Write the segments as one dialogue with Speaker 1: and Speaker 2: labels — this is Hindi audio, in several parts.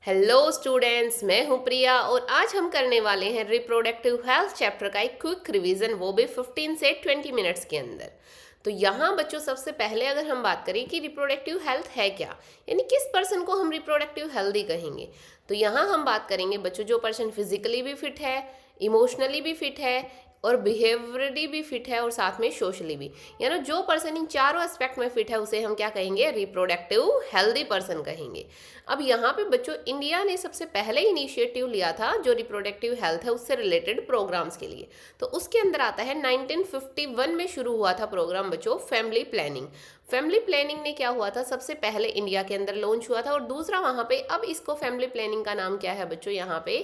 Speaker 1: हेलो स्टूडेंट्स, मैं हूं प्रिया और आज हम करने वाले हैं रिप्रोडक्टिव हेल्थ चैप्टर का एक क्विक रिवीजन, वो भी 15 से 20 मिनट्स के अंदर। तो यहाँ बच्चों सबसे पहले अगर हम बात करें कि रिप्रोडक्टिव हेल्थ है क्या, यानी किस पर्सन को हम रिप्रोडक्टिव हेल्दी कहेंगे, तो यहाँ हम बात करेंगे बच्चों जो पर्सन फिजिकली भी फिट है, इमोशनली भी फिट है और बिहेवियरली भी फिट है और साथ में सोशली भी, यानी जो पर्सन इन चारों एस्पेक्ट में फिट है उसे हम क्या कहेंगे, रिप्रोडक्टिव हेल्दी पर्सन कहेंगे। अब यहाँ पे बच्चों इंडिया ने सबसे पहले इनिशिएटिव लिया था जो रिप्रोडक्टिव हेल्थ है उससे रिलेटेड प्रोग्राम्स के लिए, तो उसके अंदर आता है 1951 में शुरू हुआ था प्रोग्राम बच्चों फैमिली प्लानिंग। फैमिली प्लानिंग ने क्या हुआ था, सबसे पहले इंडिया के अंदर लॉन्च हुआ था और दूसरा वहाँ पे अब इसको फैमिली प्लानिंग का नाम क्या है बच्चों, यहाँ पे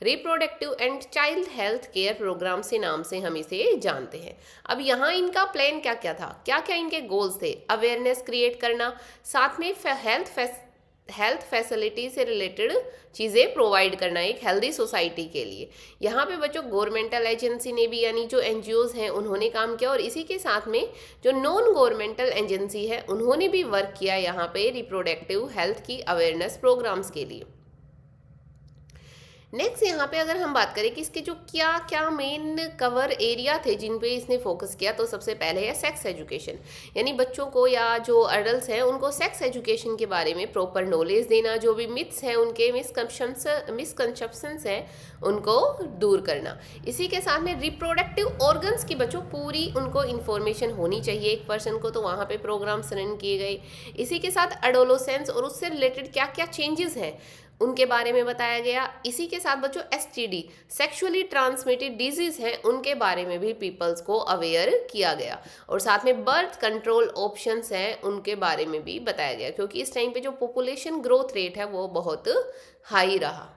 Speaker 1: reproductive and child health care programme से नाम से हम इसे जानते हैं। अब यहाँ इनका प्लान क्या क्या था, क्या क्या इनके गोल्स थे, अवेयरनेस क्रिएट करना, साथ में हेल्थ फैसिलिटी से रिलेटेड चीज़ें प्रोवाइड करना एक हेल्दी सोसाइटी के लिए। यहाँ पे बच्चों गवर्नमेंटल एजेंसी ने भी यानी जो एनजीओज हैं उन्होंने काम किया और इसी के साथ में जो नॉन गवर्नमेंटल एजेंसी है उन्होंने भी वर्क किया यहाँ पे रिप्रोडक्टिव हेल्थ की अवेयरनेस प्रोग्राम्स के लिए। नेक्स्ट यहाँ पे अगर हम बात करें कि इसके जो क्या क्या मेन कवर एरिया थे जिन पे इसने फोकस किया, तो सबसे पहले है सेक्स एजुकेशन, यानी बच्चों को या जो अडल्ट हैं उनको सेक्स एजुकेशन के बारे में प्रॉपर नॉलेज देना, जो भी मिथ्स हैं उनके मिसकंसेप्शंस हैं उनको दूर करना। इसी के साथ में रिप्रोडक्टिव ऑर्गन्स की बच्चों पूरी उनको इन्फॉर्मेशन होनी चाहिए एक पर्सन को, तो वहाँ पे प्रोग्राम्स रन किए गए। इसी के साथ एडोलोसेंस और उससे रिलेटेड क्या क्या चेंजेस हैं उनके बारे में बताया गया। इसी के साथ बच्चों एसटीडी सेक्सुअली ट्रांसमिटेड डिजीज हैं उनके बारे में भी पीपल्स को अवेयर किया गया और साथ में बर्थ कंट्रोल ऑप्शंस हैं उनके बारे में भी बताया गया, क्योंकि इस टाइम पे जो पॉपुलेशन ग्रोथ रेट है वो बहुत हाई रहा।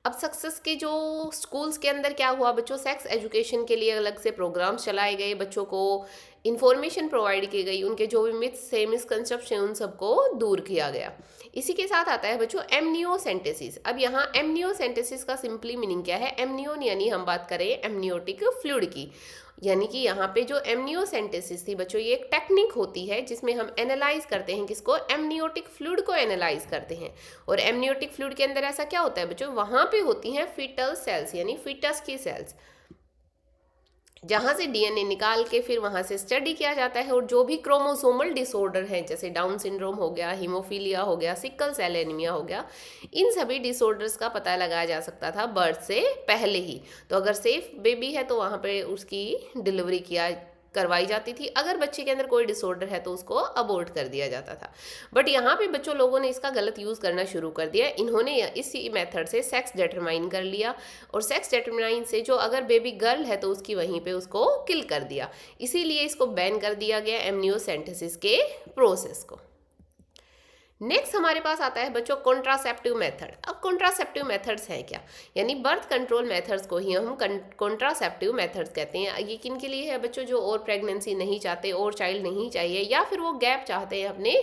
Speaker 1: अब सक्सेस के जो स्कूल्स के अंदर क्या हुआ बच्चों, सेक्स एजुकेशन के लिए अलग से प्रोग्राम्स चलाए गए, बच्चों को इन्फॉर्मेशन प्रोवाइड की गई, उनके जो भी मिथ्स से मिसकंसेप्शन उन सबको दूर किया गया। इसी के साथ आता है बच्चों एमनियोसेंटेसिस। अब यहाँ एमनियोसेंटेसिस का सिंपली मीनिंग क्या है, एमनियोन यानी हम बात करें एमनियोटिक फ्लूइड की, यानी कि यहाँ पे जो एमनियोसेंटेसिस थी बच्चों ये एक टेक्निक होती है जिसमें हम एनालाइज करते हैं, किसको, एमनियोटिक फ्लूइड को एनालाइज करते हैं। और एमनियोटिक फ्लूइड के अंदर ऐसा क्या होता है बच्चों, वहाँ पे होती हैं फीटल सेल्स यानी फीटस की सेल्स, जहाँ से डीएनए निकाल के फिर वहाँ से स्टडी किया जाता है और जो भी क्रोमोसोमल डिसऑर्डर हैं जैसे डाउन सिंड्रोम हो गया, हीमोफीलिया हो गया, सिकल सेल एनीमिया हो गया, इन सभी डिसऑर्डर्स का पता लगाया जा सकता था बर्थ से पहले ही। तो अगर सेफ बेबी है तो वहाँ पे उसकी डिलीवरी करवाई जाती थी, अगर बच्चे के अंदर कोई डिसऑर्डर है तो उसको अबॉर्ट कर दिया जाता था। बट यहाँ पे बच्चों लोगों ने इसका गलत यूज़ करना शुरू कर दिया, इन्होंने इसी मेथड से सेक्स डिटरमाइन कर लिया और सेक्स डिटरमाइन से जो अगर बेबी गर्ल है तो उसकी वहीं पे उसको किल कर दिया, इसीलिए इसको बैन कर दिया गया एमनियोसेंटेसिस के प्रोसेस को। नेक्स्ट हमारे पास आता है बच्चों कॉन्ट्रासेप्टिव मेथड। अब कॉन्ट्रासेप्टिव मेथड्स हैं क्या, यानी बर्थ कंट्रोल मेथड्स को ही हम कॉन्ट्रासेप्टिव मेथड्स कहते हैं। ये किन के लिए है बच्चों, जो और प्रेगनेंसी नहीं चाहते और चाइल्ड नहीं चाहिए या फिर वो गैप चाहते हैं अपने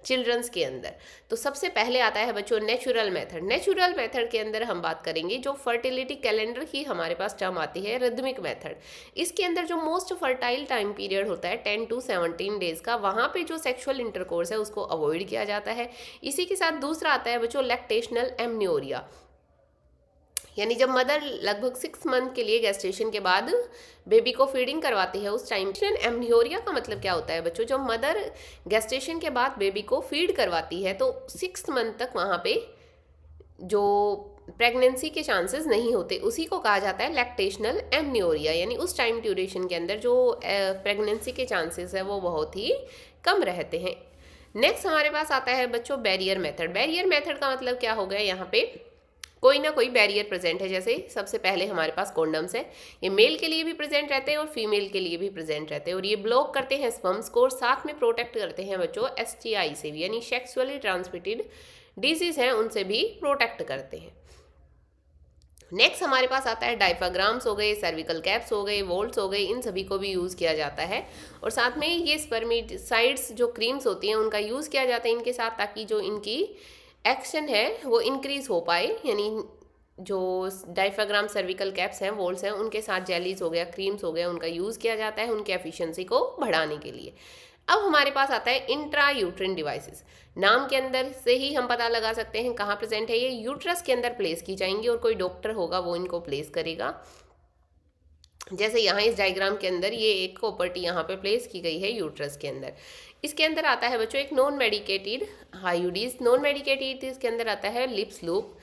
Speaker 1: चिल्ड्रंस के अंदर। तो सबसे पहले आता है बच्चों नेचुरल मेथड। नेचुरल मेथड के अंदर हम बात करेंगे जो फर्टिलिटी कैलेंडर की हमारे पास टर्म आती है रिदमिक मेथड। इसके अंदर जो मोस्ट फर्टाइल टाइम पीरियड होता है 10 to 17 डेज का, वहाँ पे जो सेक्सुअल इंटरकोर्स है उसको अवॉइड किया जाता है। इसी के साथ दूसरा आता है बच्चों लैक्टेशनल एमन्योरिया, यानी जब मदर लगभग 6 मंथ के लिए गेस्टेशन के बाद बेबी को फीडिंग करवाती है उस टाइम। एमन्योरिया का मतलब क्या होता है बच्चों, जब मदर गेस्टेशन के बाद बेबी को फीड करवाती है तो 6 मंथ तक वहाँ पे जो प्रेगनेंसी के चांसेस नहीं होते, उसी को कहा जाता है लैक्टेशनल एमन्योरिया, यानी उस टाइम ड्यूरेशन के अंदर जो प्रेगनेंसी के चांसेस है वो बहुत ही कम रहते हैं। नेक्स्ट हमारे पास आता है बच्चों बैरियर मेथड। बैरियर मेथड का मतलब क्या हो गया, यहाँ पे कोई ना कोई बैरियर प्रेजेंट है। जैसे सबसे पहले हमारे पास कॉन्डम्स है, ये मेल के लिए भी प्रेजेंट रहते हैं और फीमेल के लिए भी प्रेजेंट रहते हैं और ये ब्लॉक करते हैं स्पर्म्स को और साथ में प्रोटेक्ट करते हैं बच्चों एसटीआई से भी, यानी सेक्सुअली ट्रांसमिटेड डिजीज हैं उनसे भी प्रोटेक्ट करते हैं। नेक्स्ट हमारे पास आता है डायफ्राग्राम्स हो गए, सर्विकल कैप्स हो गए, वोल्ट्स हो गए, इन सभी को भी यूज़ किया जाता है और साथ में ये स्पर्मिसाइड्स जो क्रीम्स होती हैं उनका यूज़ किया जाता है इनके साथ, ताकि जो इनकी एक्शन है वो इंक्रीज हो पाए, यानी जो डायफ्राग्राम सर्विकल कैप्स हैं, वोल्ट्स हैं, उनके साथ जेलीज हो गया, क्रीम्स हो गया, उनका यूज़ किया जाता है उनके एफिशिएंसी को बढ़ाने के लिए। अब हमारे पास आता है इंट्रा यूट्रिन डिवाइसेस। नाम के अंदर से ही हम पता लगा सकते हैं कहाँ प्रेजेंट है, ये यूट्रस के अंदर प्लेस की जाएंगी और कोई डॉक्टर होगा वो इनको प्लेस करेगा। जैसे यहाँ इस डायग्राम के अंदर ये एक प्रॉपर्टी यहाँ पे प्लेस की गई है यूट्रस के अंदर। इसके अंदर आता है बच्चों एक नॉन मेडिकेटेड आयोडीज, नॉन मेडिकेटेड इसके अंदर आता है लिप्स लूप,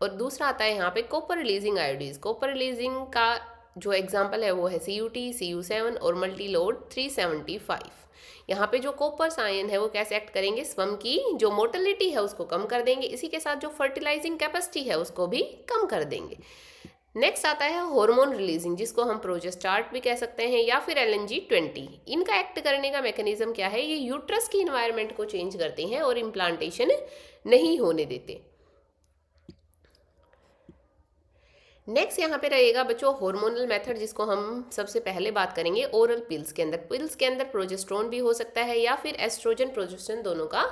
Speaker 1: और दूसरा आता है यहाँ पे copper releasing IUDs. Copper releasing का जो एग्जाम्पल है वो है CuT, Cu7 और मल्टीलोड 375। यहाँ पे जो कॉपर आयन है वो कैसे एक्ट करेंगे, स्पर्म की जो मोटिलिटी है उसको कम कर देंगे, इसी के साथ जो फर्टिलाइजिंग कैपेसिटी है उसको भी कम कर देंगे। नेक्स्ट आता है हार्मोन रिलीजिंग, जिसको हम प्रोजेस्टार्ट भी कह सकते हैं या फिर LNG-20। इनका एक्ट करने का मैकेनिज्म क्या है, ये यूट्रस की इन्वायरमेंट को चेंज करते हैं और इम्प्लांटेशन नहीं होने देते। नेक्स्ट यहाँ पे रहेगा बच्चों हार्मोनल मेथड, जिसको हम सबसे पहले बात करेंगे ओरल पिल्स के अंदर। पिल्स के अंदर प्रोजेस्टेरोन भी हो सकता है या फिर एस्ट्रोजन प्रोजेस्टेरोन दोनों का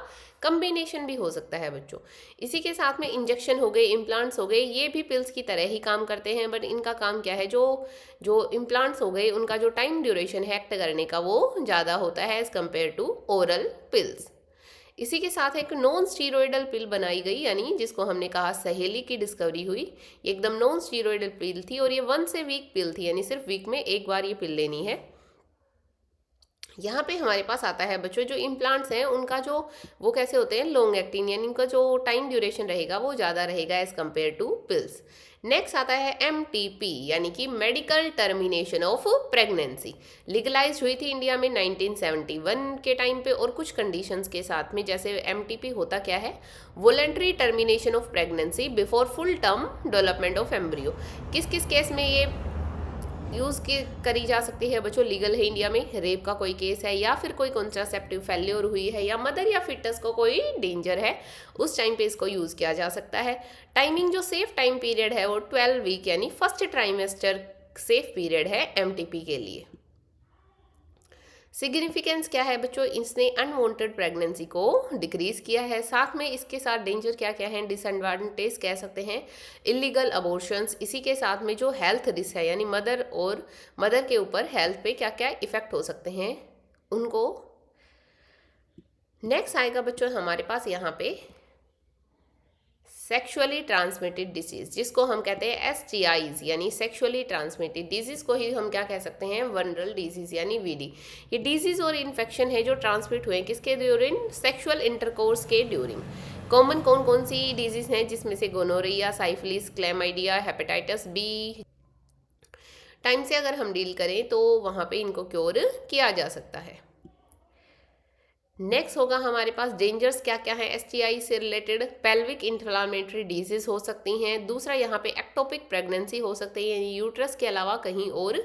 Speaker 1: कम्बिनेशन भी हो सकता है बच्चों। इसी के साथ में इंजेक्शन हो गए, इम्प्लांट्स हो गए, ये भी पिल्स की तरह ही काम करते हैं, बट इनका काम क्या है, जो जो इम्प्लांट्स हो गए उनका जो टाइम ड्यूरेशन है एक्ट करने का वो ज़्यादा होता है as compare to oral pills. इसी के साथ एक नॉन स्टीरोइडल पिल बनाई गई, यानी जिसको हमने कहा सहेली की डिस्कवरी हुई। ये एकदम नॉन स्टीरोइडल पिल थी और ये 1 से वीक पिल थी, यानी सिर्फ वीक में एक बार ये पिल लेनी है। यहाँ पे हमारे पास आता है बच्चों जो इम्प्लांट्स हैं उनका जो वो कैसे होते हैं, लॉन्ग एक्टिंग, यानी इनका जो टाइम ड्यूरेशन रहेगा वो ज़्यादा रहेगा as compare to pills. Next आता है MTP, यानी कि medical termination of pregnancy. Legalise हुई थी इंडिया में 1971 के टाइम पे और कुछ कंडीशंस के साथ में। जैसे MTP होता क्या है, voluntary termination of pregnancy before full term development of embryo. किस किस केस में ये यूज़ करी जा सकती है बच्चों, लीगल है इंडिया में, रेप का कोई केस है या फिर कोई कॉन्ट्रासेप्टिव फेल्योर हुई है या मदर या फिटस को कोई डेंजर है, उस टाइम पे इसको यूज़ किया जा सकता है। टाइमिंग जो सेफ टाइम पीरियड है वो 12 वीक यानी फर्स्ट ट्राइमेस्टर सेफ पीरियड है MTP के लिए। सिग्निफिकेंस क्या है बच्चों, इसने अनवांटेड प्रेगनेंसी को डिक्रीज किया है, साथ में इसके साथ डेंजर क्या क्या है, डिसएडवांटेज कह सकते हैं, इलीगल अबॉर्शंस, इसी के साथ में जो हेल्थ रिस्क है, यानी मदर के ऊपर हेल्थ पे क्या क्या इफेक्ट हो सकते हैं उनको। नेक्स्ट आएगा बच्चों हमारे पास यहाँ पे सेक्सुअली ट्रांसमिटेड डिजीज, जिसको हम कहते हैं STIs, यानी सेक्सुअली ट्रांसमिटेड डिजीज को ही हम क्या कह सकते हैं, वनरल डिजीज यानी VD। ये डिजीज और इन्फेक्शन है जो ट्रांसमिट हुए किसके ड्यूरिंग, सेक्सुअल इंटरकोर्स के ड्यूरिंग। कॉमन कौन कौन सी डिजीज हैं, जिसमें से gonorrhoea, syphilis, chlamydia, hepatitis B time से अगर हम डील करें तो वहाँ पे इनको क्योर किया जा सकता है। नेक्स्ट होगा हमारे पास डेंजर्स क्या क्या है STI से रिलेटेड, पेल्विक इंफ्लामेटरी डिजीज हो सकती हैं, दूसरा यहाँ पे एक्टोपिक प्रेगनेंसी हो सकती है, यूट्रस के अलावा कहीं और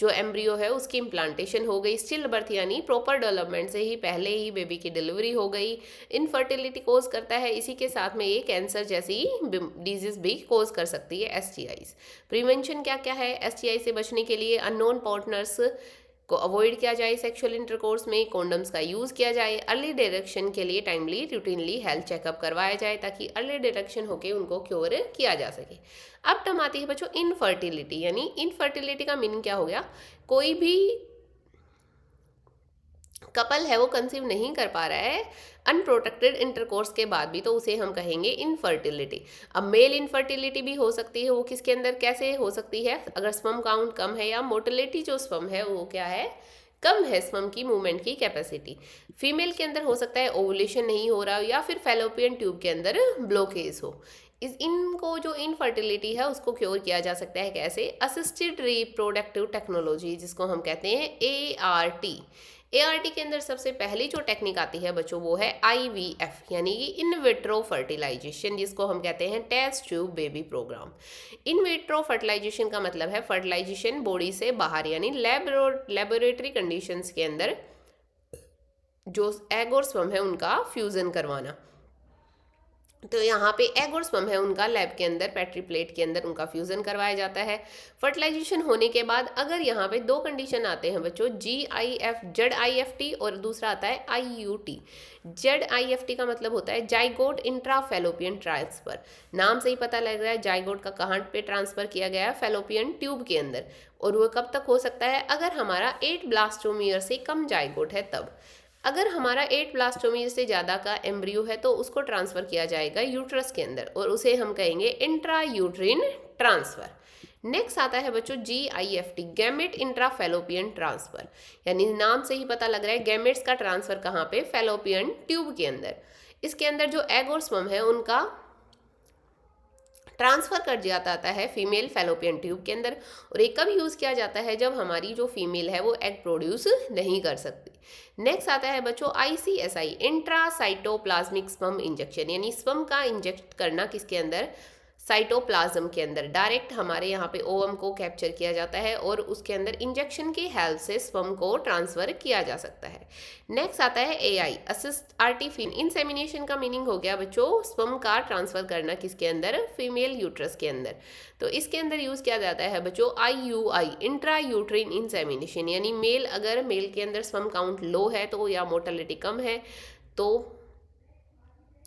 Speaker 1: जो एम्ब्रियो है उसकी इम्प्लांटेशन हो गई, स्टिल बर्थ यानी प्रॉपर डेवलपमेंट से ही पहले ही बेबी की डिलीवरी हो गई, इनफर्टिलिटी कोज करता है, इसी के साथ में ये कैंसर जैसी डिजीज भी कोज कर सकती है STIs। प्रिवेंशन क्या क्या है STI से बचने के लिए, अननोन पार्टनर्स को अवॉइड किया जाए, सेक्सुअल इंटरकोर्स में कॉन्डम्स का यूज़ किया जाए, अर्ली डिटेक्शन के लिए टाइमली रूटीनली हेल्थ चेकअप करवाया जाए ताकि अर्ली डिटेक्शन होकर उनको क्योर किया जा सके। अब टर्म आती है बच्चों इनफर्टिलिटी, यानी इनफर्टिलिटी का मीनिंग क्या हो गया, कोई भी कपल है वो कंसीव नहीं कर पा रहा है अनप्रोटेक्टेड इंटरकोर्स के बाद भी, तो उसे हम कहेंगे इनफर्टिलिटी। अब मेल इनफर्टिलिटी भी हो सकती है, वो किसके अंदर कैसे हो सकती है, अगर स्पर्म काउंट कम है या मोटिलिटी जो स्पर्म है वो क्या है, कम है स्पर्म की मूवमेंट की कैपेसिटी। फीमेल के अंदर हो सकता है ओवुलेशन नहीं हो रहा हो या फिर फैलोपियन ट्यूब के अंदर ब्लॉकेज हो। इनको जो इनफर्टिलिटी है उसको क्योर किया जा सकता है कैसे, असिस्टेड रिप्रोडक्टिव टेक्नोलॉजी, जिसको हम कहते हैं ART के अंदर सबसे पहली जो टेक्निक आती है बच्चों वो है IVF, यानी कि इन विट्रो फर्टिलाइजेशन, जिसको हम कहते हैं test tube baby programme. In vitro fertilisation का मतलब है फर्टिलाइजेशन बॉडी से बाहर, यानी लेबोरेटरी कंडीशंस के अंदर जो एग और स्पर्म है उनका फ्यूजन करवाना। तो यहाँ पे एग और स्पर्म है उनका लैब के अंदर पेट्री प्लेट के अंदर उनका फ्यूजन करवाया जाता है। फर्टिलाइजेशन होने के बाद अगर यहाँ पे दो कंडीशन आते हैं बच्चों, ZIFT और दूसरा आता है IUT। ZIFT का मतलब होता है जाइगोट इंट्राफेलोपियन ट्रांसफर। नाम से ही पता लग रहा है जाइगोट का कहाँ पे ट्रांसफर किया गया है, फेलोपियन ट्यूब के अंदर। और वो कब तक हो सकता है, अगर हमारा 8 ब्लास्टोमियर से कम जाइगोट है तब। अगर हमारा 8 ब्लास्टोमी से ज़्यादा का एम्ब्रियो है तो उसको ट्रांसफ़र किया जाएगा यूट्रस के अंदर और उसे हम कहेंगे इंट्रा यूट्रिन ट्रांसफ़र। नेक्स्ट आता है बच्चों GIFT, gamete intra fallopian transfer. यानी नाम से ही पता लग रहा है गैमेट्स का ट्रांसफ़र कहाँ पे, फैलोपियन ट्यूब के अंदर। इसके अंदर जो एग और स्पर्म है उनका ट्रांसफ़र कर दिया जाता है फीमेल फैलोपियन ट्यूब के अंदर। और ये कब यूज़ किया जाता है, जब हमारी जो फीमेल है वो एग प्रोड्यूस नहीं कर सकती। नेक्स्ट आता है बच्चों ICSI, इंट्रासाइटोप्लाज्मिक स्पर्म इंजेक्शन, यानी स्पर्म का इंजेक्ट करना किसके अंदर, साइटोप्लाज्म के अंदर। डायरेक्ट हमारे यहाँ पे ओवम को कैप्चर किया जाता है और उसके अंदर इंजेक्शन की हेल्प से स्पर्म को ट्रांसफ़र किया जा सकता है। नेक्स्ट आता है AI, असिस्ट आर्टिफिन इंसेमिनेशन का मीनिंग हो गया बच्चों स्पर्म का ट्रांसफ़र करना किसके अंदर, फीमेल यूट्रस के अंदर। तो इसके अंदर यूज़ किया जाता है बच्चों IUI, इंट्रा यूट्रिन इंसेमिनेशन, यानी अगर मेल के अंदर स्पर्म काउंट लो है तो या मोर्टेलिटी कम है तो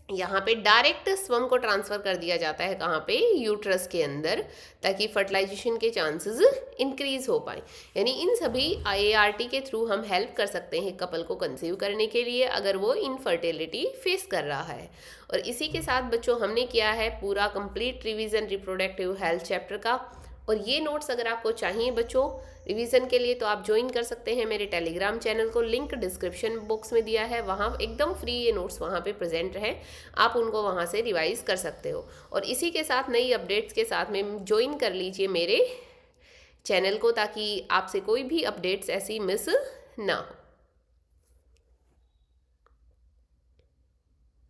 Speaker 1: यहाँ पे डायरेक्ट स्पर्म को ट्रांसफ़र कर दिया जाता है कहाँ पे, यूट्रस के अंदर, ताकि फर्टिलाइजेशन के चांसेस इंक्रीज हो पाए। यानी इन सभी IART के थ्रू हम हेल्प कर सकते हैं कपल को कंसीव करने के लिए अगर वो इनफर्टिलिटी फेस कर रहा है। और इसी के साथ बच्चों हमने किया है पूरा complete revision reproductive health chapter का। और ये नोट्स अगर आपको चाहिए बच्चों रिवीजन के लिए तो आप ज्वाइन कर सकते हैं मेरे टेलीग्राम चैनल को, लिंक डिस्क्रिप्शन बॉक्स में दिया है, वहाँ एकदम फ्री ये नोट्स वहाँ पे प्रेजेंट हैं, आप उनको वहाँ से रिवाइज कर सकते हो। और इसी के साथ नई अपडेट्स के साथ में ज्वाइन कर लीजिए मेरे चैनल को ताकि आपसे कोई भी अपडेट्स ऐसी मिस ना हो।